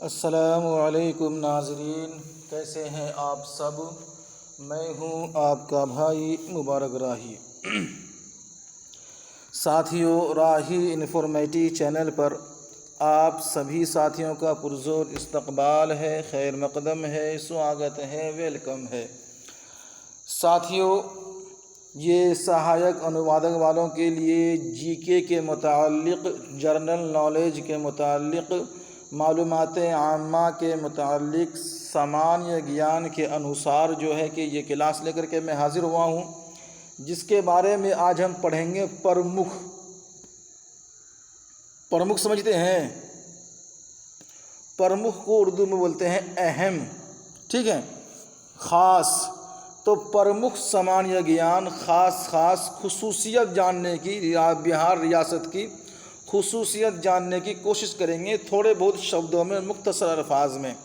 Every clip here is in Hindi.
अस्सलामुअलैकुम नाज़रीन, कैसे हैं आप सब। मैं हूं आपका भाई मुबारक राही। साथियों, राही इन्फॉर्मेटिव चैनल पर आप सभी साथियों का पुरज़ोर इस्तकबाल है, खैर मक़दम है, स्वागत है, वेलकम है। साथियों, ये सहायक अनुवादक वालों के लिए जीके के मुताल्लिक़, जर्नल नॉलेज के मुताल्लिक़, मालूमात आम्मा के मुताल्लिक़, सामान्य ज्ञान के अनुसार जो है कि ये क्लास लेकर के मैं हाज़िर हुआ हूँ, जिसके बारे में आज हम पढ़ेंगे प्रमुख। प्रमुख समझते हैं? प्रमुख को उर्दू में बोलते हैं अहम, ठीक है, ख़ास। तो प्रमुख सामान्य ज्ञान, ख़ास खुसूसियत जानने की, बिहार रियासत की खुसूसियत जानने की कोशिश करेंगे थोड़े बहुत शब्दों में, मुख्तसर अल्फाज में,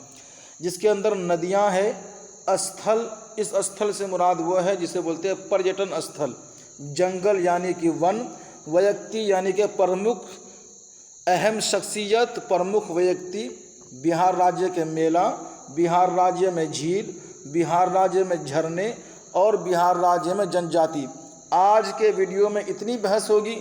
जिसके अंदर नदियां हैं, स्थल, इस स्थल से मुराद वो है जिसे बोलते हैं पर्यटन स्थल, जंगल यानी कि वन, व्यक्ति यानी कि प्रमुख, अहम शख्सियत, प्रमुख व्यक्ति, बिहार राज्य के मेला, बिहार राज्य में झील, बिहार राज्य में झरने और बिहार राज्य में जनजाति। आज के वीडियो में इतनी बहस होगी,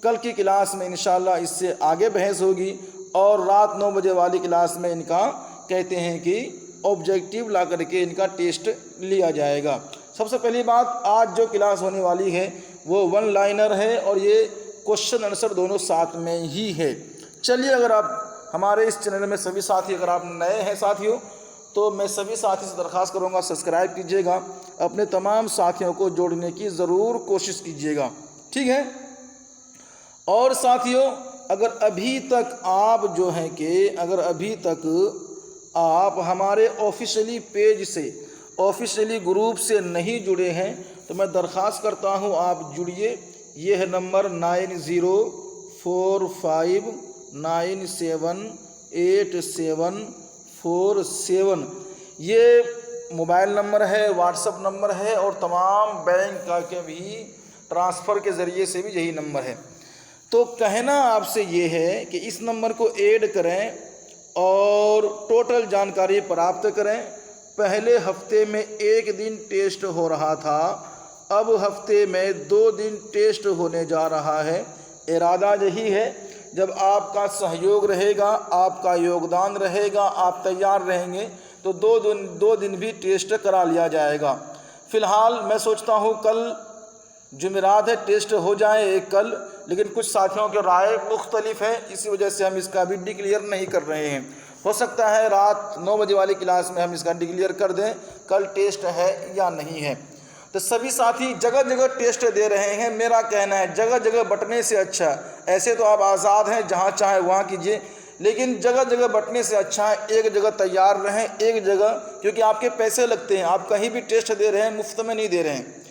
कल की क्लास में इंशाअल्लाह इससे आगे बहस होगी, और रात 9 बजे वाली क्लास में इनका कहते हैं कि ऑब्जेक्टिव ला करके इनका टेस्ट लिया जाएगा। सबसे पहली बात, आज जो क्लास होने वाली है वो वन लाइनर है और ये क्वेश्चन आंसर दोनों साथ में ही है। चलिए, अगर आप हमारे इस चैनल में सभी साथी, अगर आप नए हैं साथियों, तो मैं सभी साथी से दरख्वास्त करूँगा सब्सक्राइब कीजिएगा, अपने तमाम साथियों को जोड़ने की ज़रूर कोशिश कीजिएगा, ठीक है। और साथियों, अगर अभी तक आप जो हैं कि अगर अभी तक आप हमारे ऑफिशियली पेज से, ऑफिशियली ग्रुप से नहीं जुड़े हैं, तो मैं दरख्वास्त करता हूं आप जुड़िए। ये है नंबर 9045978747। ये मोबाइल नंबर है, व्हाट्सअप नंबर है, और तमाम बैंक का के भी ट्रांसफ़र के ज़रिए से भी यही नंबर है। तो कहना आपसे ये है कि इस नंबर को ऐड करें और टोटल जानकारी प्राप्त करें। पहले हफ्ते में 1 दिन टेस्ट हो रहा था, अब हफ्ते में 2 दिन टेस्ट होने जा रहा है। इरादा यही है, जब आपका सहयोग रहेगा, आपका योगदान रहेगा, आप तैयार रहेंगे, तो 2 दिन भी टेस्ट करा लिया जाएगा। फ़िलहाल मैं सोचता हूँ कल जुमेरात है, टेस्ट हो जाए एक कल, लेकिन कुछ साथियों की राय मुख्तलिफ है, इसी वजह से हम इसका भी डिक्लेयर नहीं कर रहे हैं। हो सकता है रात 9 बजे वाली क्लास में हम इसका डिक्लेयर कर दें कल टेस्ट है या नहीं है। तो सभी साथी जगह जगह टेस्ट दे रहे हैं। मेरा कहना है जगह जगह बंटने से अच्छा, ऐसे तो आप आज़ाद हैं, जहाँ चाहे वहाँ कीजिए, लेकिन जगह जगह बंटने से अच्छा है एक जगह तैयार रहें, एक जगह, क्योंकि आपके पैसे लगते हैं, आप कहीं भी टेस्ट दे रहे हैं, मुफ्त में नहीं दे रहे हैं।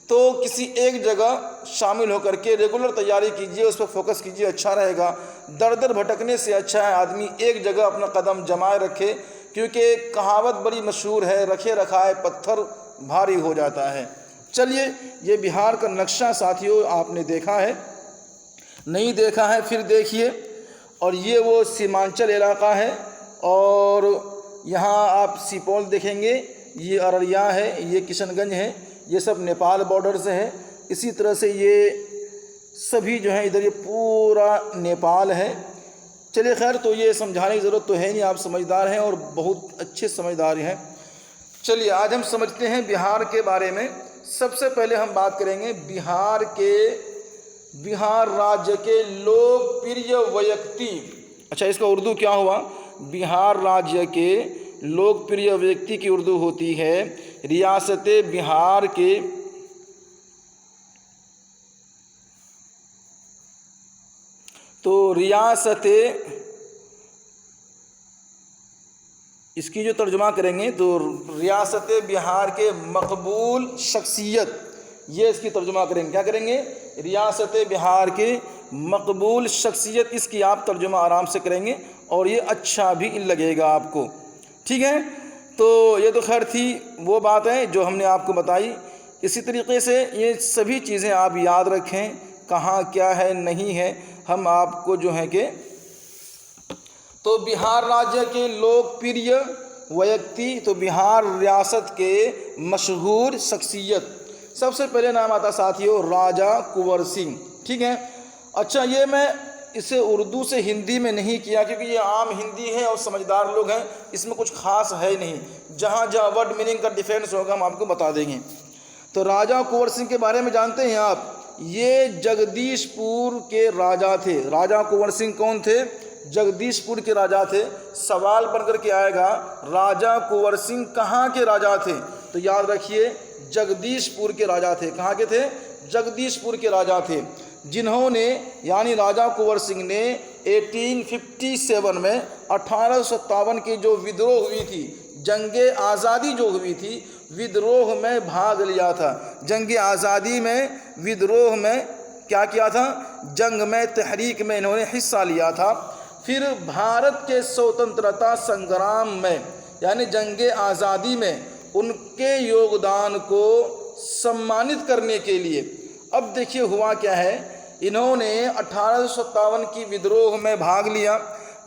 तो किसी एक जगह शामिल होकर के रेगुलर तैयारी कीजिए, उस पर फोकस कीजिए, अच्छा रहेगा। दर दर भटकने से अच्छा है आदमी एक जगह अपना कदम जमाए रखे, क्योंकि कहावत बड़ी मशहूर है, रखे रखाए पत्थर भारी हो जाता है। चलिए, ये बिहार का नक्शा साथियों आपने देखा है, नहीं देखा है फिर देखिए। और ये वो सीमांचल इलाका है, और यहाँ आप सुपौल देखेंगे, ये अररिया है, ये किशनगंज है, ये सब नेपाल बॉर्डर से है। इसी तरह से ये सभी जो है इधर ये पूरा नेपाल है। चलिए खैर, तो ये समझाने की ज़रूरत तो है नहीं, आप समझदार हैं और बहुत अच्छे समझदार हैं। चलिए आज हम समझते हैं बिहार के बारे में। सबसे पहले हम बात करेंगे बिहार राज्य के लोकप्रिय व्यक्ति। अच्छा, इसका उर्दू क्या हुआ? बिहार राज्य के लोकप्रिय व्यक्ति की उर्दू होती है रियासत बिहार के इसकी जो तर्जुमा करेंगे तो रियासत बिहार के मकबूल शख्सियत, ये इसकी तर्जुमा करेंगे। क्या करेंगे? रियासत बिहार के मकबूल शख्सियत, इसकी आप तर्जुमा आराम से करेंगे और ये अच्छा भी लगेगा आपको, ठीक है। तो ये तो खैर थी वो बात है जो हमने आपको बताई। इसी तरीके से ये सभी चीज़ें आप याद रखें, कहाँ क्या है नहीं है, हम आपको जो है कि तो बिहार राज्य के लोकप्रिय व्यक्ति, तो बिहार रियासत के मशहूर शख्सियत, सबसे पहले नाम आता साथियों राजा कुंवर सिंह। ठीक है। अच्छा, ये मैं इसे उर्दू से हिंदी में नहीं किया क्योंकि ये आम हिंदी है और समझदार लोग हैं, इसमें कुछ खास है नहीं। जहाँ जहाँ वर्ड मीनिंग का डिफरेंस होगा हम आपको बता देंगे। तो राजा कुंवर सिंह के बारे में जानते हैं आप, ये जगदीशपुर के राजा थे। राजा कुंवर सिंह कौन थे? जगदीशपुर के राजा थे। सवाल बनकर के आएगा राजा कुंवर सिंह कहाँ के राजा थे? तो याद रखिए जगदीशपुर के राजा थे। कहाँ के थे? जगदीशपुर के राजा थे, जिन्होंने यानी राजा कुंवर सिंह ने 1857 में 1857 की जो विद्रोह हुई थी, जंगे आज़ादी जो हुई थी, विद्रोह में भाग लिया था। जंगे आज़ादी में विद्रोह में क्या किया था? जंग में, तहरीक में इन्होंने हिस्सा लिया था। फिर भारत के स्वतंत्रता संग्राम में यानी जंगे आज़ादी में उनके योगदान को सम्मानित करने के लिए, अब देखिए हुआ क्या है, इन्होंने 1857 की विद्रोह में भाग लिया।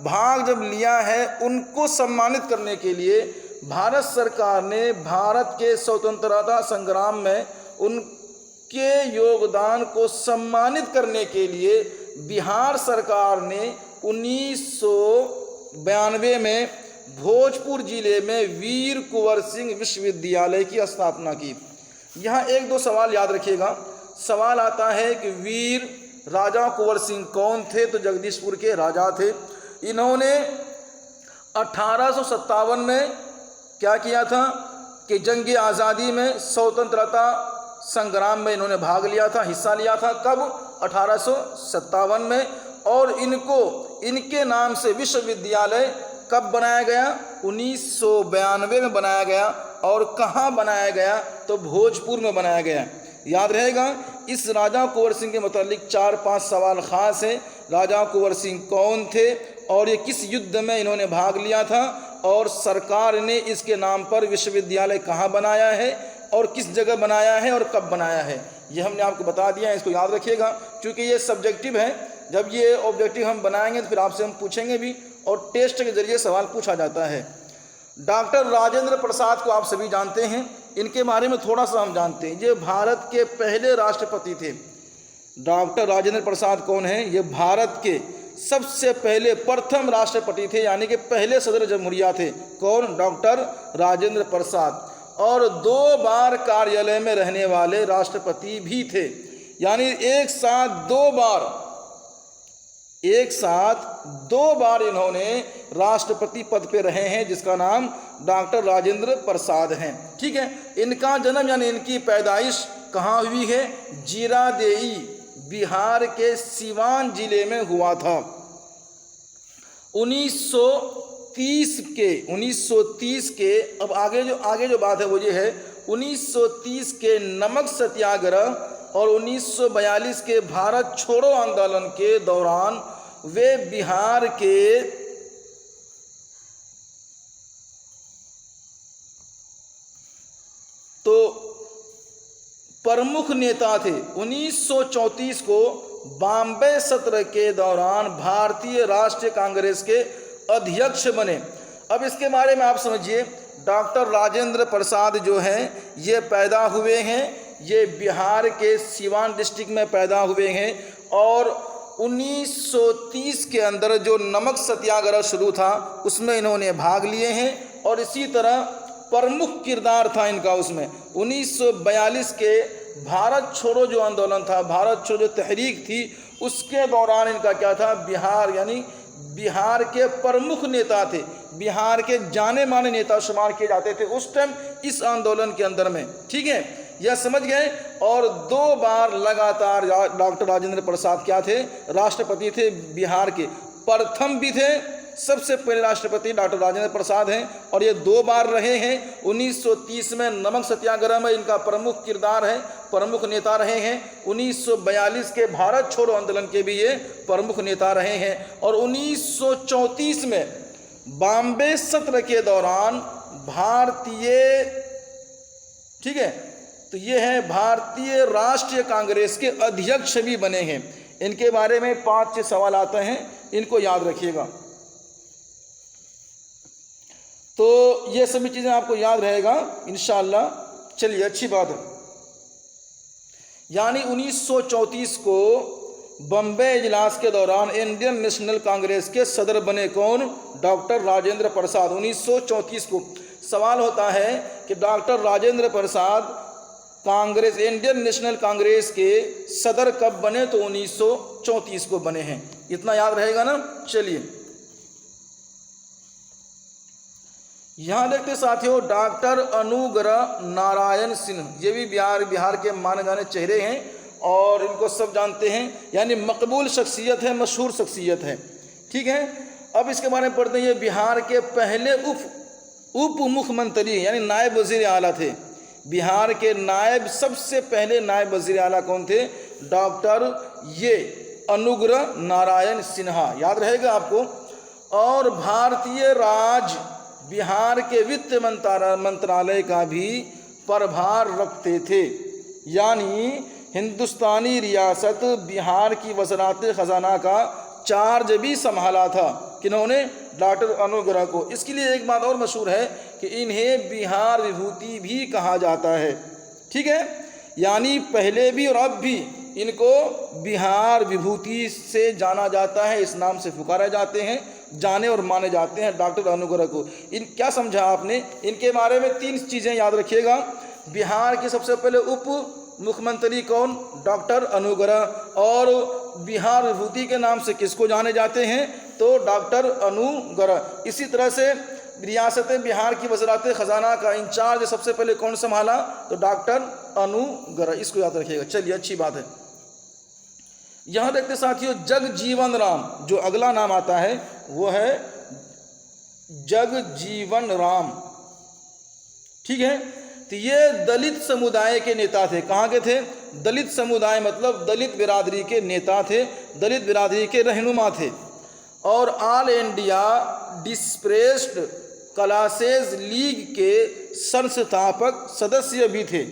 भाग जब लिया है, उनको सम्मानित करने के लिए भारत सरकार ने भारत के स्वतंत्रता संग्राम में उनके योगदान को सम्मानित करने के लिए बिहार सरकार ने 1992 में भोजपुर जिले में वीर कुंवर सिंह विश्वविद्यालय की स्थापना की। यहाँ एक दो सवाल याद रखिएगा। सवाल आता है कि वीर राजा कुंवर सिंह कौन थे? तो जगदीशपुर के राजा थे। इन्होंने 1857 में क्या किया था कि जंग आज़ादी में, स्वतंत्रता संग्राम में इन्होंने भाग लिया था, हिस्सा लिया था। कब? 1857 में। और इनके नाम से विश्वविद्यालय कब बनाया गया? 1992 में बनाया गया। और कहाँ बनाया गया? तो भोजपुर में बनाया गया। याद रहेगा। इस राजा कुंवर सिंह के मतलब 4-5 सवाल खास हैं। राजा कुंवर सिंह कौन थे और ये किस युद्ध में इन्होंने भाग लिया था, और सरकार ने इसके नाम पर विश्वविद्यालय कहाँ बनाया है और किस जगह बनाया है और कब बनाया है, ये हमने आपको बता दिया है। इसको याद रखिएगा क्योंकि ये सब्जेक्टिव है। जब ये ऑब्जेक्टिव हम बनाएंगे तो फिर आपसे हम पूछेंगे भी, और टेस्ट के जरिए सवाल पूछा जाता है। डॉक्टर राजेंद्र प्रसाद को आप सभी जानते हैं, इनके बारे में थोड़ा सा हम जानते हैं। ये भारत के पहले राष्ट्रपति थे। डॉक्टर राजेंद्र प्रसाद कौन है? ये भारत के सबसे पहले प्रथम राष्ट्रपति थे, यानी कि पहले सदर जमहूरिया थे। कौन? डॉक्टर राजेंद्र प्रसाद। और 2 बार कार्यालय में रहने वाले राष्ट्रपति भी थे, यानी एक साथ दो बार इन्होंने राष्ट्रपति पद पे रहे हैं, जिसका नाम डॉक्टर राजेंद्र प्रसाद हैं। ठीक है। इनका जन्म यानी इनकी पैदाइश कहाँ हुई है? जीरादेई, बिहार के सीवान जिले में हुआ था। 1930 के अब आगे जो बात है वो ये है, 1930 के नमक सत्याग्रह और 1942 के भारत छोड़ो आंदोलन के दौरान वे बिहार के तो प्रमुख नेता थे। 1934 को बॉम्बे सत्र के दौरान भारतीय राष्ट्रीय कांग्रेस के अध्यक्ष बने। अब इसके बारे में आप समझिए, डॉक्टर राजेंद्र प्रसाद जो हैं ये पैदा हुए हैं, ये बिहार के सीवान डिस्ट्रिक्ट में पैदा हुए हैं, और 1930 के अंदर जो नमक सत्याग्रह शुरू था उसमें इन्होंने भाग लिए हैं, और इसी तरह प्रमुख किरदार था इनका उसमें। 1942 के भारत छोड़ो जो आंदोलन था, भारत छोड़ो तहरीक थी, उसके दौरान इनका क्या था? बिहार यानी बिहार के प्रमुख नेता थे, बिहार के जाने माने नेता शुमार किए जाते थे उस टाइम इस आंदोलन के अंदर में। ठीक है, यह समझ गए। और 2 बार लगातार डॉक्टर राजेंद्र प्रसाद क्या थे? राष्ट्रपति थे बिहार के। प्रथम भी थे, सबसे पहले राष्ट्रपति डॉक्टर राजेंद्र प्रसाद हैं, और ये 2 बार रहे हैं। 1930 में नमक सत्याग्रह में इनका प्रमुख किरदार है, प्रमुख नेता रहे हैं। 1942 के भारत छोड़ो आंदोलन के भी ये प्रमुख नेता रहे हैं, और 1934 में बॉम्बे सत्र के दौरान ठीक है, तो ये है भारतीय राष्ट्रीय कांग्रेस के अध्यक्ष भी बने हैं। इनके बारे में 5-6 सवाल आते हैं, इनको याद रखिएगा। तो ये सभी चीज़ें आपको याद रहेगा इंशाअल्लाह। चलिए अच्छी बात है। यानी 1934 को बम्बई इजलास के दौरान इंडियन नेशनल कांग्रेस के सदर बने कौन? डॉक्टर राजेंद्र प्रसाद। 1934 को सवाल होता है कि doctor Rajendra Prasad Congress, Indian national Congress के सदर कब बने? तो 1934 को बने हैं। इतना याद रहेगा ना। चलिए यहाँ देखते साथियों, डॉक्टर अनुग्रह नारायण सिंह, ये भी बिहार के माने जाने चेहरे हैं और इनको सब जानते हैं। यानी मकबूल शख्सियत है, मशहूर शख्सियत है। ठीक है, अब इसके बारे में पढ़ते हैं। ये बिहार के पहले उप मुख्यमंत्री यानी नायब वजीर आला थे। बिहार के नायब, सबसे पहले नायब वजीर आला कौन थे? डॉक्टर ये अनुग्रह नारायण सिन्हा, याद रहेगा आपको। और भारतीय राज बिहार के वित्त मंत्रालय का भी प्रभार रखते थे। यानी हिंदुस्तानी रियासत बिहार की वज़रात ख़जाना का चार्ज भी संभाला था। किन्होंने? डॉक्टर अनुग्रह को। इसके लिए एक बात और मशहूर है कि इन्हें बिहार विभूति भी कहा जाता है। ठीक है, यानी पहले भी और अब भी इनको बिहार विभूति से जाना जाता है, इस नाम से पुकारे जाते हैं, जाने और माने जाते हैं डॉक्टर अनुग्रह को। इन क्या समझा आपने? इनके बारे में 3 चीज़ें याद रखिएगा। बिहार के सबसे पहले उप मुख्यमंत्री कौन? डॉक्टर अनुग्रह। और बिहार विभूति के नाम से किसको जाने जाते हैं? तो डॉक्टर अनुग्रह। इसी तरह से रियासत बिहार की वज़रात ख़जाना का इंचार्ज सबसे पहले कौन संभाला? तो डॉक्टर अनुग्रह। इसको याद रखिएगा। चलिए अच्छी बात है। यहाँ देखते साथियों, जगजीवन राम, जो अगला नाम आता है वो है जगजीवन राम। ठीक है, तो ये दलित समुदाय के नेता थे। कहाँ के थे? दलित समुदाय मतलब दलित बिरादरी के नेता थे, दलित बिरादरी के रहनुमा थे। और ऑल इंडिया डिस्प्रेस्ड क्लासेस लीग के संस्थापक सदस्य भी थे।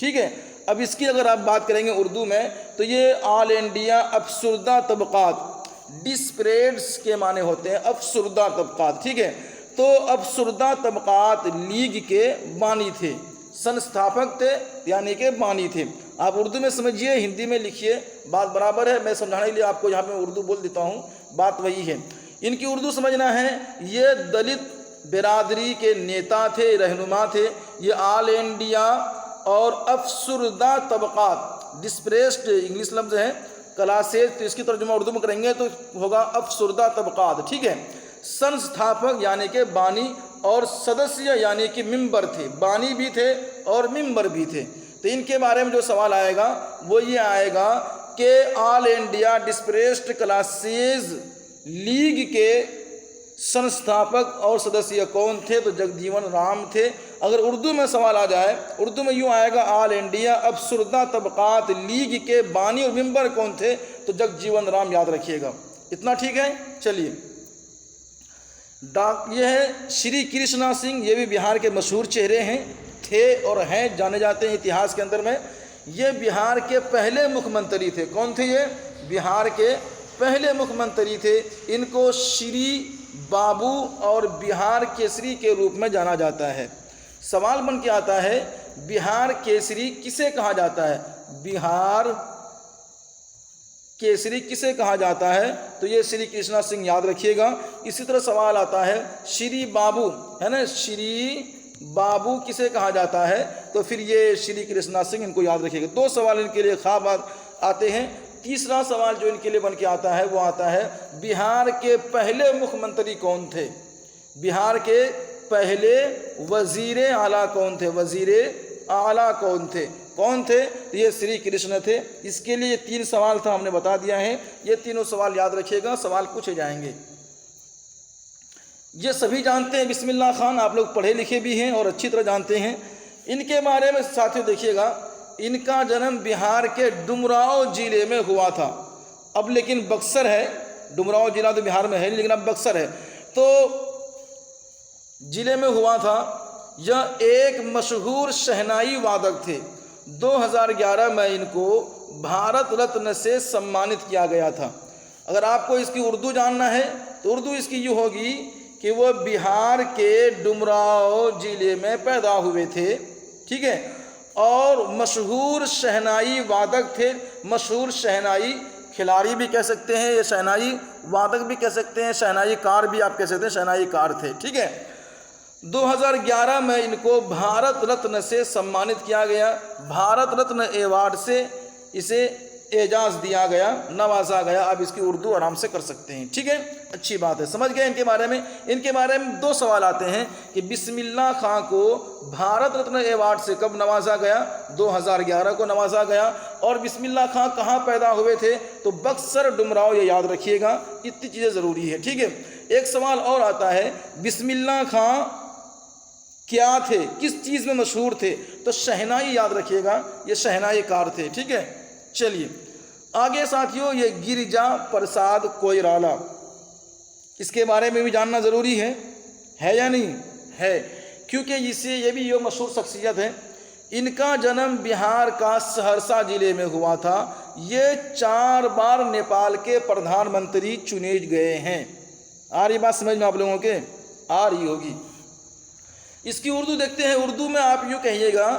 ठीक है, अब इसकी अगर आप बात करेंगे उर्दू में, तो ये ऑल इंडिया अफसुर्दा तबकात, डिस्प्रेड्स के माने होते हैं अफसुर्दा तबकात। ठीक है, तो अफसुर्दा तबकात लीग के बानी थे, संस्थापक थे, यानी के बानी थे। आप उर्दू में समझिए, हिंदी में लिखिए, बात बराबर है। मैं समझाने के लिए आपको यहाँ पे उर्दू बोल देता हूँ, बात वही है। इनकी उर्दू समझना है। ये दलित बिरादरी के नेता थे, रहनुमा थे। ये ऑल इंडिया और अफसुर्दा तबकात, डिस्प्रेस्ड इंग्लिश लफ्ज़ है, क्लासेज, तो इसकी तर्जुमा उर्दू में करेंगे तो होगा अफसुर्दा तबकात। ठीक है, संस्थापक यानी के बानी और सदस्य यानी कि मेंबर थे, बानी भी थे और मेंबर भी थे। तो इनके बारे में जो सवाल आएगा वो ये आएगा कि ऑल इंडिया डिस्प्रेस्ड क्लासेज लीग के संस्थापक और सदस्य कौन थे? तो जगजीवन राम थे। अगर उर्दू में सवाल आ जाए, उर्दू में यूँ आएगा, ऑल इंडिया अफसुर्दा तबकात लीग के बानी और मेंबर कौन थे? तो जगजीवन राम, याद रखिएगा। इतना ठीक है। चलिए, ये है श्री कृष्णा सिंह, ये भी बिहार के मशहूर चेहरे हैं, थे और हैं, जाने जाते हैं इतिहास के अंदर में। ये बिहार के पहले मुख्यमंत्री थे। कौन थे ये? बिहार के पहले मुख्यमंत्री थे। इनको श्री बाबू और बिहार केसरी के रूप में जाना जाता है। सवाल बन के आता है, बिहार केसरी किसे कहा जाता है? बिहार केसरी किसे कहा जाता है? तो ये श्री कृष्णा सिंह, याद रखिएगा। इसी तरह सवाल आता है, श्री बाबू है ना, श्री बाबू किसे कहा जाता है? तो फिर ये श्री कृष्णा सिंह, इनको याद रखिएगा। 2 सवाल इनके लिए खास आते हैं। तीसरा सवाल जो इनके लिए बन के आता है वो आता है, बिहार के पहले मुख्यमंत्री कौन थे? बिहार के पहले वजीर आला कौन थे? वजीर आला कौन थे? कौन थे? ये श्री कृष्ण थे। इसके लिए 3 सवाल था, हमने बता दिया है। ये तीनों सवाल याद रखिएगा, सवाल पूछे जाएंगे। ये सभी जानते हैं, बिस्मिल्लाह खान, आप लोग पढ़े लिखे भी हैं और अच्छी तरह जानते हैं। इनके बारे में साथियों देखिएगा, इनका जन्म बिहार के डुमरांव जिले में हुआ था। अब लेकिन बक्सर है, डुमरांव जिला तो बिहार में है लेकिन अब बक्सर है, तो जिले में हुआ था। यह एक मशहूर शहनाई वादक थे। 2011 में इनको भारत रत्न से सम्मानित किया गया था। अगर आपको इसकी उर्दू जानना है तो उर्दू इसकी यूँ होगी कि वो बिहार के डुमराव जिले में पैदा हुए थे, ठीक है, और मशहूर शहनाई वादक थे, मशहूर शहनाई खिलाड़ी भी कह सकते हैं, ये शहनाई वादक भी कह सकते हैं, शहनाई कार भी आप कह सकते हैं, शहनाई कार थे, ठीक है। 2011 में इनको भारत रत्न से सम्मानित किया गया, भारत रत्न अवार्ड से इसे एजाज दिया गया, नवाजा गया। अब इसकी उर्दू आराम से कर सकते हैं, ठीक है, अच्छी बात है, समझ गए इनके बारे में। इनके बारे में दो सवाल आते हैं कि बिस्मिल्लाह खां को भारत रत्न अवार्ड से कब नवाजा गया, 2011 को नवाजा गया, और बिस्मिल्लाह खां कहाँ पैदा हुए थे, तो बक्सर डुमराव, ये याद रखिएगा, इतनी चीज़ें ज़रूरी है, ठीक है। एक सवाल और आता है, बिस्मिल्लाह खां क्या थे, किस चीज़ में मशहूर थे, तो शहनाई याद रखिएगा, ये शहनाई कार थे, ठीक है। चलिए आगे साथियों, ये गिरिजा प्रसाद कोइराला, इसके बारे में भी जानना ज़रूरी है या नहीं है, क्योंकि इससे ये भी ये मशहूर शख्सियत है। इनका जन्म बिहार का सहरसा ज़िले में हुआ था। ये 4 बार नेपाल के प्रधानमंत्री चुने गए हैं। आ रही बात समझ में आप लोगों के? आ रही होगी। इसकी उर्दू देखते हैं। उर्दू में आप यूँ कहिएगा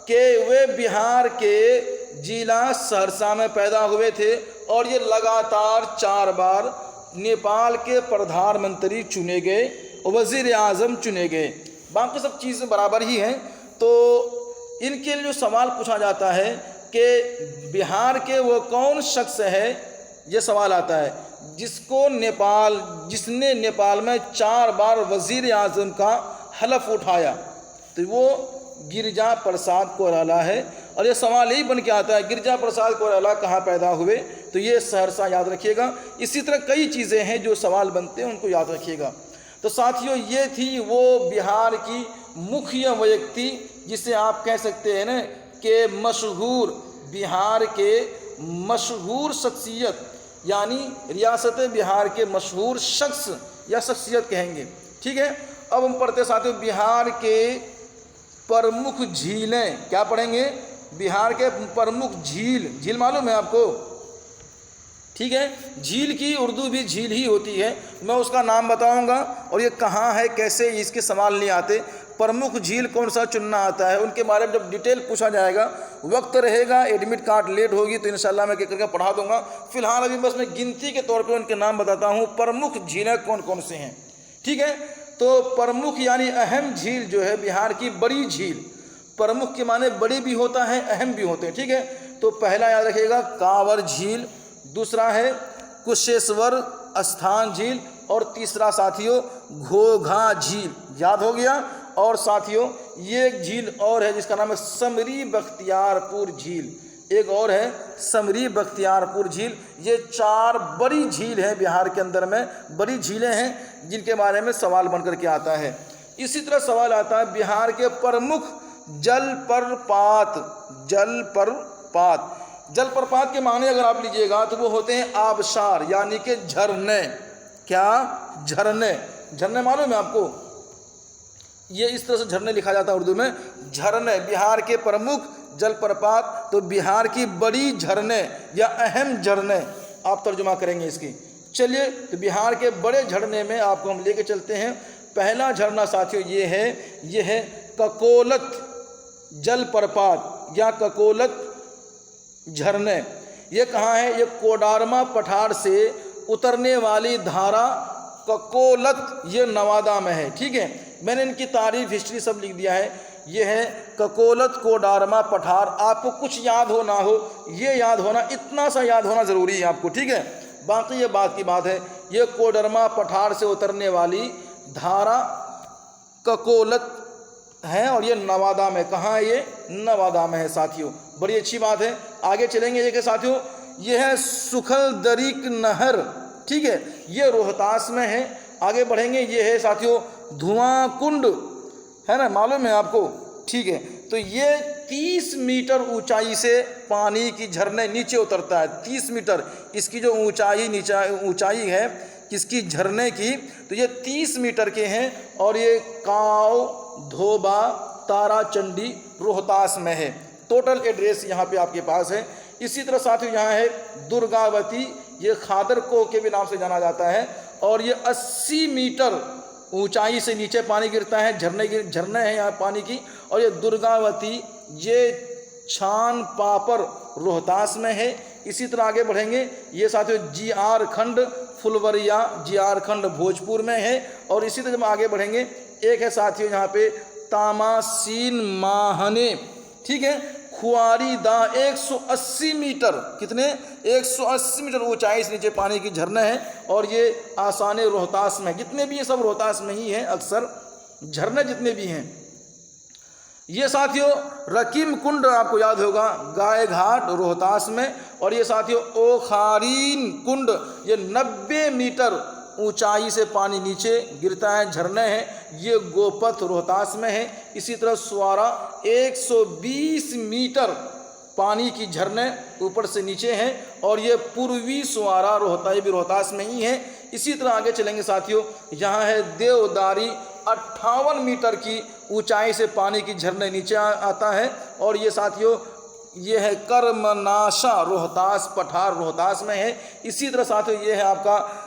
कि वे बिहार के जिला सहरसा में पैदा हुए थे और ये लगातार 4 बार नेपाल के प्रधानमंत्री चुने गए, वज़ीर आज़म चुने गए। बाकी सब चीज़ें बराबर ही हैं। तो इनके लिए जो सवाल पूछा जाता है कि बिहार के वो कौन शख्स है, ये सवाल आता है जिसने नेपाल में 4 बार वज़ीर आज़म का हलफ उठाया, तो वो गिरिजा प्रसाद कोइराला है। और ये सवाल यही बन के आता है, गिरिजा प्रसाद कोइराला कहाँ पैदा हुए, तो ये सहरसा याद रखिएगा। इसी तरह कई चीज़ें हैं जो सवाल बनते हैं, उनको याद रखिएगा। तो साथियों, ये थी वो बिहार की मुख्य व्यक्ति, जिसे आप कह सकते हैं ना कि मशहूर, बिहार के मशहूर शख्सियत, यानी रियासत बिहार के मशहूर शख्स या शख्सियत कहेंगे, ठीक है। अब हम पढ़ते साथियों, बिहार के प्रमुख झीलें, क्या पढ़ेंगे, बिहार के प्रमुख झील मालूम है आपको, ठीक है। झील की उर्दू भी झील ही होती है, मैं उसका नाम बताऊंगा और ये कहाँ है, कैसे, इसके सवाल नहीं आते। प्रमुख झील कौन सा चुनना आता है, उनके बारे में जब डिटेल पूछा जाएगा, वक्त रहेगा, एडमिट कार्ड लेट होगी तो इंशाल्लाह मैं करके पढ़ा दूंगा। फिलहाल अभी बस मैं गिनती के तौर पर उनके नाम बताता हूँ, प्रमुख झीलें कौन कौन से हैं, ठीक है। तो प्रमुख यानी अहम झील जो है बिहार की, बड़ी झील, प्रमुख के माने बड़ी भी होता है, अहम भी होते हैं, ठीक है। तो पहला याद रखिएगा कांवर झील, दूसरा है कुशेश्वर स्थान झील, और तीसरा साथियों घोघा झील, याद हो गया। और साथियों ये एक झील और है जिसका नाम है समरी बख्तियारपुर झील, एक और है समरी बख्तियारपुर झील। ये 4 बड़ी झील हैं बिहार के अंदर में, बड़ी झीलें हैं जिनके बारे में सवाल बन करके आता है। इसी तरह सवाल आता है बिहार के प्रमुख जलप्रपात। जलप्रपात के माने अगर आप लीजिएगा तो वो होते हैं आबशार, यानी कि झरने। क्या झरने मालूम है आपको? ये इस तरह से झरने लिखा जाता है उर्दू में, झरने। बिहार के प्रमुख जलप्रपात, तो बिहार की बड़ी झरने या अहम झरने आप तर्जुमा करेंगे इसकी। चलिए, तो बिहार के बड़े झरने में आपको हम लेके चलते हैं। पहला झरना साथियों ये है ककोलत जलप्रपात या ककोलत झरने। ये कहाँ है? ये कोडरमा पठार से उतरने वाली धारा ककोलत, ये नवादा में है, ठीक है। मैंने इनकी तारीफ, हिस्ट्री सब लिख दिया है। ये है ककोलत कोडरमा पठार। आपको कुछ याद हो ना हो, ये याद होना, इतना सा याद होना ज़रूरी है आपको, ठीक है। बाकी ये बात की बात है, ये कोडरमा पठार से उतरने वाली धारा ककोलत है और ये नवादा में, कहाँ है? ये नवादा में है साथियों, बड़ी अच्छी बात है। आगे चलेंगे देखिए साथियों, ये है सुखल दरीक नहर, ठीक है, ये रोहतास में है। आगे बढ़ेंगे, ये है साथियों धुआं कुंड, है ना, मालूम है आपको, ठीक है। तो ये 30 मीटर ऊंचाई से पानी की झरने नीचे उतरता है। 30 मीटर इसकी जो ऊंचाई है किसकी, झरने की, तो ये 30 मीटर के हैं। और ये काव धोबा ताराचंडी रोहतास में है। टोटल एड्रेस यहाँ पे आपके पास है। इसी तरह साथियों यहाँ है दुर्गावती, ये खादर कोह के भी नाम से जाना जाता है। और ये 80 मीटर ऊंचाई से नीचे पानी गिरता है, झरने हैं यहाँ पानी की। और ये दुर्गावती, ये छान पापर रोहतास में है। इसी तरह आगे बढ़ेंगे, ये साथियों GR खंड फुलवरिया, GR खंड भोजपुर में है। और इसी तरह जब आगे बढ़ेंगे, एक है साथियों यहाँ पे तामासीन माहने, ठीक है, खुआरी दा 180 मीटर, कितने 180 मीटर ऊंचाई से नीचे पानी की झरना है। और ये आसाने रोहतास में, जितने भी ये सब रोहतास में ही हैं, अक्सर झरने जितने भी हैं। ये साथियों रकीम कुंड आपको याद होगा, गाय घाट रोहतास में। और ये साथियों ओखारीन कुंड, ये 90 मीटर ऊंचाई से पानी नीचे गिरता है, झरने हैं, ये गोपथ रोहतास में है। इसी तरह स्वारा 120 मीटर पानी की झरने ऊपर से नीचे हैं, और ये पूर्वी स्वारा रोहतास भी रोहतास में ही है। इसी तरह आगे चलेंगे साथियों, यहाँ है देवदारी, 58 मीटर की ऊंचाई से पानी की झरने नीचे आता है। और ये साथियों ये है कर्मनाशा रोहतास, पठार रोहतास में है। इसी तरह साथियों ये है आपका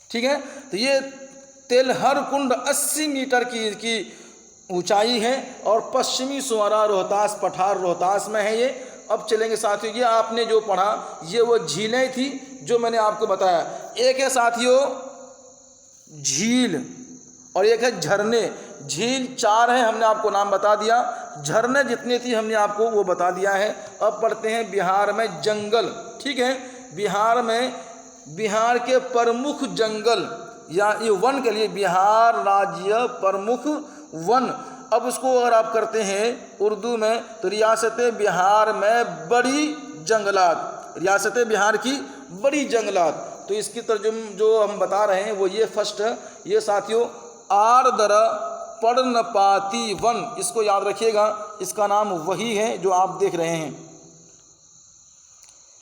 ठीक है, तो ये तेलहर कुंड 80 मीटर की ऊंचाई है। और पश्चिमी सुवारा रोहतास, पठार रोहतास में है ये। अब चलेंगे साथियों, ये आपने जो पढ़ा ये वो झीलें थी जो मैंने आपको बताया। एक है साथियों झील और एक है झरने। झील 4 है, हमने आपको नाम बता दिया। झरने जितने थी हमने आपको वो बता दिया है। अब पढ़ते हैं बिहार में जंगल, ठीक है। बिहार में, बिहार के प्रमुख जंगल या ये वन के लिए बिहार राज्य प्रमुख वन। अब उसको अगर आप करते हैं उर्दू में तो रियासत बिहार में बड़ी जंगलात, रियासत बिहार की बड़ी जंगलात। तो इसकी तर्जुम जो हम बता रहे हैं वो ये फर्स्ट है, ये साथियों आर्द्र पर्णपाती वन, इसको याद रखिएगा, इसका नाम वही है जो आप देख रहे हैं,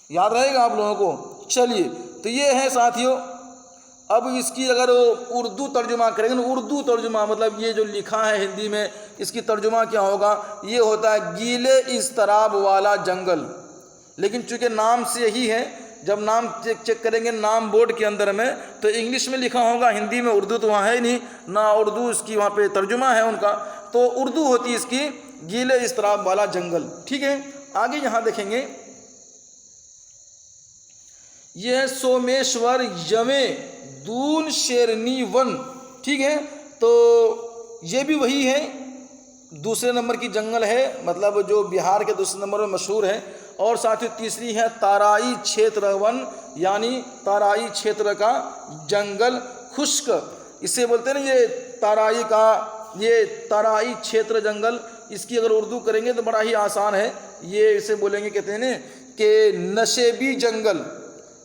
याद रहेगा आप लोगों को। चलिए, तो ये है साथियों। अब इसकी अगर उर्दू तर्जुमा करेंगे, उर्दू तर्जुमा मतलब ये जो लिखा है हिंदी में, इसकी तर्जुमा क्या होगा, ये होता है गीले इस्तराब वाला जंगल। लेकिन चूंकि नाम से यही है, जब नाम चेक करेंगे नाम बोर्ड के अंदर में तो इंग्लिश में लिखा होगा, हिंदी में, उर्दू तो वहाँ है ही नहीं ना, उर्दू इसकी वहाँ पे तर्जुमा है उनका, तो उर्दू होती है इसकी गीले इस्तराब वाला जंगल, ठीक है। आगे यहाँ देखेंगे, यह सोमेश्वर यवे दून शेरनी वन, ठीक है। तो ये भी वही है, दूसरे नंबर की जंगल है, मतलब जो बिहार के दूसरे नंबर में मशहूर है। और साथ ही तीसरी है ताराई क्षेत्र वन, यानी ताराई क्षेत्र का जंगल खुश्क, इसे बोलते हैं ना, ये ताराई का, ये ताराई क्षेत्र जंगल। इसकी अगर उर्दू करेंगे तो बड़ा ही आसान है, ये इसे बोलेंगे, कहते हैं ना कि नशेबी जंगल,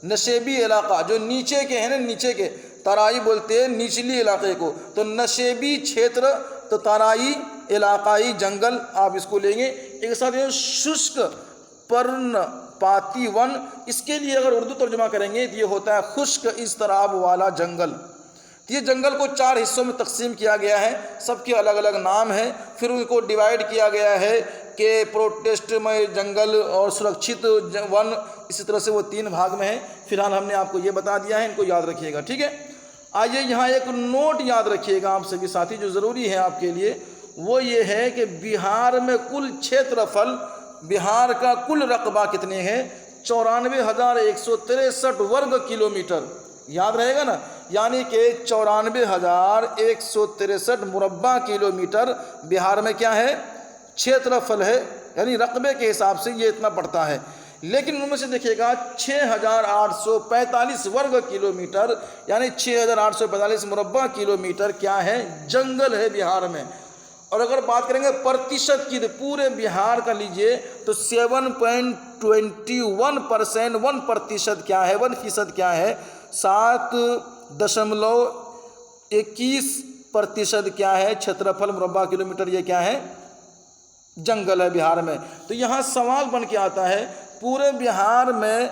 नशेबी इलाका, जो नीचे के हैं ना, नीचे के, तराई बोलते हैं निचली इलाके को, तो नशेबी क्षेत्र, तो तराई इलाकाई जंगल आप इसको लेंगे। एक साथ ये शुष्क पर्णपाती वन, इसके लिए अगर उर्दू तर्जुमा करेंगे तो ये होता है खुश्क इस्तराब वाला जंगल। तो ये जंगल को 4 हिस्सों में तकसीम किया गया है, सबके अलग अलग नाम हैं। फिर उनको डिवाइड किया गया है कि प्रोटेस्टमय जंगल और सुरक्षित वन, इसी तरह से वो 3 भाग में है। फिलहाल हमने आपको ये बता दिया है, इनको याद रखिएगा, ठीक है। आइए यहाँ एक नोट याद रखिएगा आप सभी साथी, जो ज़रूरी है आपके लिए, वो ये है कि बिहार में कुल क्षेत्रफल, बिहार का कुल रकबा कितने हैं, 94,163 वर्ग किलोमीटर, याद रहेगा ना, यानी कि 94,163 मुरब्बा किलोमीटर बिहार में क्या है, क्षेत्रफल है, यानी रकबे के हिसाब से ये इतना पड़ता है। लेकिन उनमें से देखिएगा 6,845 वर्ग किलोमीटर, यानी 6,845 मुरब्बा किलोमीटर क्या है, जंगल है बिहार में। और अगर बात करेंगे प्रतिशत की, तो पूरे बिहार का लीजिए तो 7.21%, 1% क्या है, 1% क्या है, 7.21% क्या है क्षेत्रफल मुरब्बा किलोमीटर, ये क्या है, जंगल है बिहार में। तो यहाँ सवाल बन के आता है, पूरे बिहार में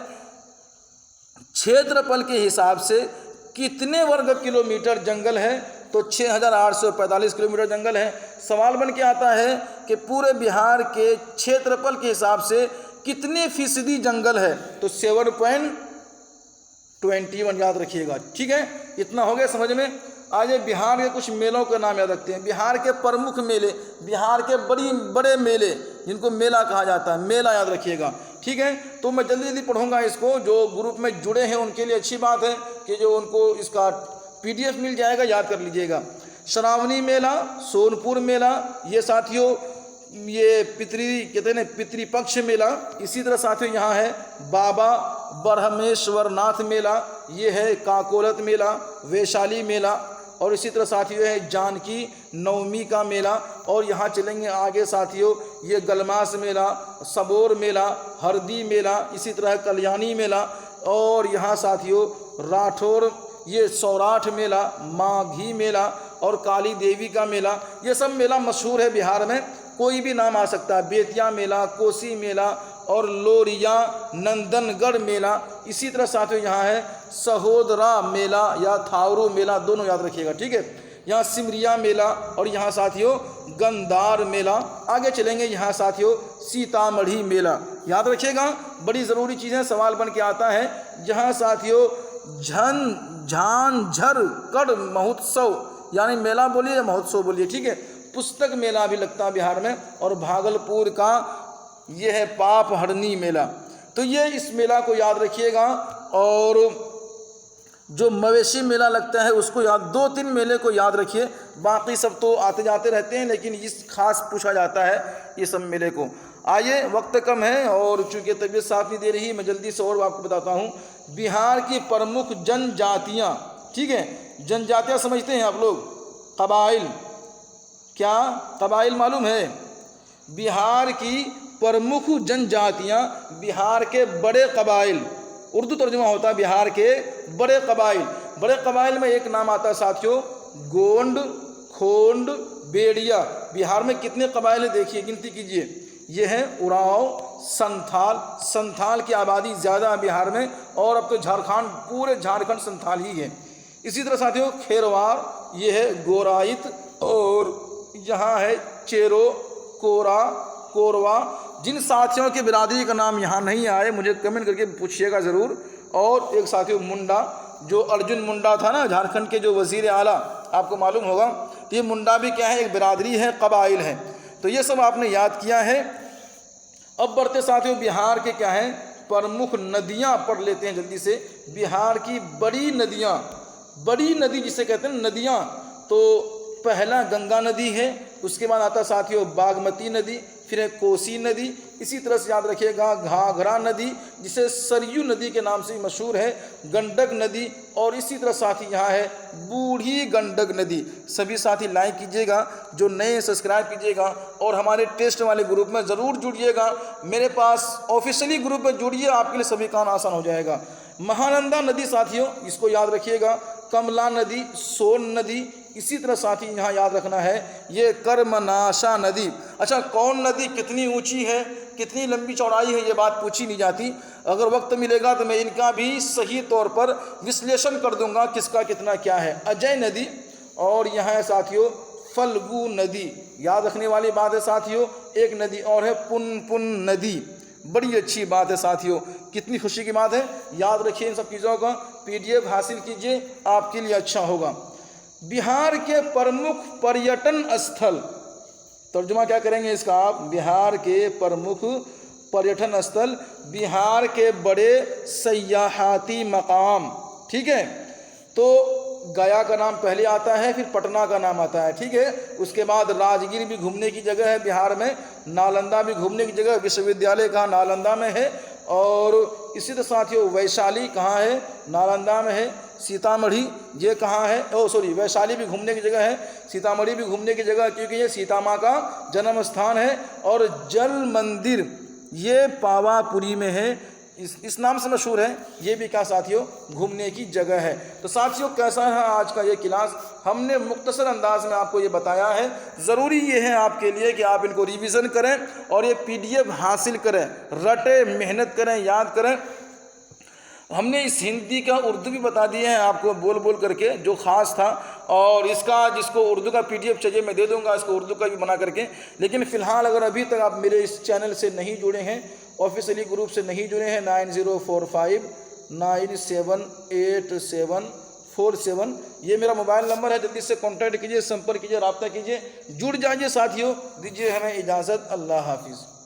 क्षेत्रफल के हिसाब से कितने वर्ग किलोमीटर जंगल है, तो 6,845 किलोमीटर जंगल है। सवाल बन के आता है कि पूरे बिहार के क्षेत्रफल के हिसाब से कितने फीसदी जंगल है, तो 7.21 याद रखिएगा। ठीक है, इतना हो गया समझ में। आज बिहार के कुछ मेलों का नाम याद रखते हैं। बिहार के प्रमुख मेले, बिहार के बड़े मेले जिनको मेला कहा जाता है, मेला याद रखिएगा। ठीक है, तो मैं जल्दी जल्दी पढ़ूंगा इसको। जो ग्रुप में जुड़े हैं उनके लिए अच्छी बात है कि जो उनको इसका PDF मिल जाएगा, याद कर लीजिएगा। श्रावणी मेला, सोनपुर मेला, ये साथियों ये कहते हैं पितृपक्ष मेला। इसी तरह साथियों यहाँ है बाबा ब्रह्मेश्वरनाथ मेला, ये है काकोलत मेला, वैशाली मेला, और इसी तरह साथियों है जानकी नवमी का मेला। और यहाँ चलेंगे आगे साथियों, ये गलमास मेला, सबोर मेला, हरदी मेला, इसी तरह कल्याणी मेला, और यहाँ साथियों राठौर ये सौराठ मेला, माघी मेला और काली देवी का मेला। ये सब मेला मशहूर है बिहार में, कोई भी नाम आ सकता है। बेतिया मेला, कोसी मेला और लोरिया नंदनगढ़ मेला। इसी तरह साथियों यहाँ है सहोदरा मेला या थावरू मेला, दोनों याद रखिएगा। ठीक है, यहाँ सिमरिया मेला और यहाँ साथियों गंदार मेला। आगे चलेंगे, यहाँ साथियों सीतामढ़ी मेला, याद रखिएगा। बड़ी ज़रूरी चीज़ें सवाल बन के आता है। जहाँ साथियों झांझरगढ़ महोत्सव, यानी मेला बोलिए या महोत्सव बोलिए, ठीक है। पुस्तक मेला भी लगता है बिहार में। और भागलपुर का ये है पाप हरनी मेला। तो ये इस मेला को याद रखिएगा। और जो मवेशी मेला लगता है उसको याद, 2-3 मेले को याद रखिए, बाकी सब तो आते जाते रहते हैं, लेकिन इस खास पूछा जाता है ये सब मेले को। आइए, वक्त कम है और चूँकि तबीयत साथ नहीं दे रही, मैं जल्दी से और आपको बताता हूँ बिहार की प्रमुख जनजातियाँ। ठीक है, जनजातियाँ समझते हैं आप लोग, कबाइल। क्या कबाइल मालूम है? बिहार की प्रमुख जनजातियाँ, बिहार के बड़े कबाइल, उर्दू तर्जुमा होता है बिहार के बड़े कबाइल। बड़े कबाइल में एक नाम आता है साथियों गोंड, खोंड, बेड़िया। बिहार में कितने कबाइल है देखिए, गिनती कीजिए। ये है उरांव, संथाल। संथाल की आबादी ज़्यादा है बिहार में, और अब तो झारखंड, पूरे झारखंड संथाल ही है। इसी तरह साथियों खेरवार, ये है गोराइत, और यहाँ है चेरो, कोरा, कोरवा। जिन साथियों के बिरादरी का नाम यहाँ नहीं आए मुझे कमेंट करके पूछिएगा ज़रूर। और एक साथियों मुंडा, जो अर्जुन मुंडा था ना झारखंड के जो वज़ीर आला, आपको मालूम होगा। तो ये मुंडा भी क्या है, एक बिरादरी है, कबाइल है। तो ये सब आपने याद किया है। अब बढ़ते साथियों बिहार के क्या हैं प्रमुख नदियाँ पढ़ लेते हैं जल्दी से। बिहार की बड़ी नदियाँ, बड़ी नदी जिसे कहते हैं नदियाँ, तो पहला गंगा नदी है, उसके बाद आता साथियों बागमती नदी, फिर है कोसी नदी। इसी तरह से याद रखिएगा घाघरा नदी, जिसे सरयू नदी के नाम से मशहूर है, गंडक नदी, और इसी तरह साथी यहाँ है बूढ़ी गंडक नदी। सभी साथी लाइक कीजिएगा, जो नए सब्सक्राइब कीजिएगा, और हमारे टेस्ट वाले ग्रुप में ज़रूर जुड़िएगा। मेरे पास ऑफिशियली ग्रुप में जुड़िए, आपके लिए सभी काम आसान हो जाएगा। महानंदा नदी साथियों, इसको याद रखिएगा। कमला नदी, सोन नदी। इसी तरह साथी यहाँ याद रखना है ये कर्मनाशा नदी। अच्छा, कौन नदी कितनी ऊंची है, कितनी लंबी चौड़ाई है, ये बात पूछी नहीं जाती। अगर वक्त मिलेगा तो मैं इनका भी सही तौर पर विश्लेषण कर दूंगा, किसका कितना क्या है। अजय नदी, और यहाँ है साथियों फल्गु नदी। याद रखने वाली बात है साथियों, एक नदी और है पुनपुन नदी। बड़ी अच्छी बात है साथियों, कितनी खुशी की बात है। याद रखिए इन सब चीज़ों का, PDF हासिल कीजिए, आपके लिए अच्छा होगा। बिहार के प्रमुख पर्यटन स्थल, तर्जुमा क्या करेंगे इसका आप, बिहार के प्रमुख पर्यटन स्थल, बिहार के बड़े सयाहती मकाम। ठीक है, तो गया का नाम पहले आता है, फिर पटना का नाम आता है। ठीक है, उसके बाद राजगीर भी घूमने की जगह है बिहार में, नालंदा भी घूमने की जगह, विश्वविद्यालय कहाँ नालंदा में है। और इसी तरह साथियों वैशाली कहाँ है, नालंदा में है। सीतामढ़ी ये कहाँ है, वैशाली भी घूमने की जगह है, सीतामढ़ी भी घूमने की जगह, क्योंकि ये सीता माँ का जन्म स्थान है। और जल मंदिर ये पावापुरी में है, इस नाम से मशहूर है। ये भी क्या साथियों घूमने की जगह है। तो साथियों कैसा है आज का ये क्लास, हमने मुख्तसर अंदाज में आपको ये बताया है। ज़रूरी ये है आपके लिए कि आप इनको रिवीजन करें और ये PDF हासिल करें, रटें, मेहनत करें, याद करें। हमने इस हिंदी का उर्दू भी बता दिया है आपको बोल बोल करके, जो ख़ास था। और इसका जिसको उर्दू का PDF चाहिए मैं दे दूंगा, इसको उर्दू का भी बना करके। लेकिन फ़िलहाल अगर अभी तक आप मेरे इस चैनल से नहीं जुड़े हैं, ऑफिशियली ग्रुप से नहीं जुड़े हैं, 9045978747 ये मेरा मोबाइल नंबर है। जल्दी से कॉन्टैक्ट कीजिए, संपर्क कीजिए, रब्ता कीजिए, जुड़ जाइए साथियों। दीजिए हमें इजाज़त। अल्लाह हाफिज़।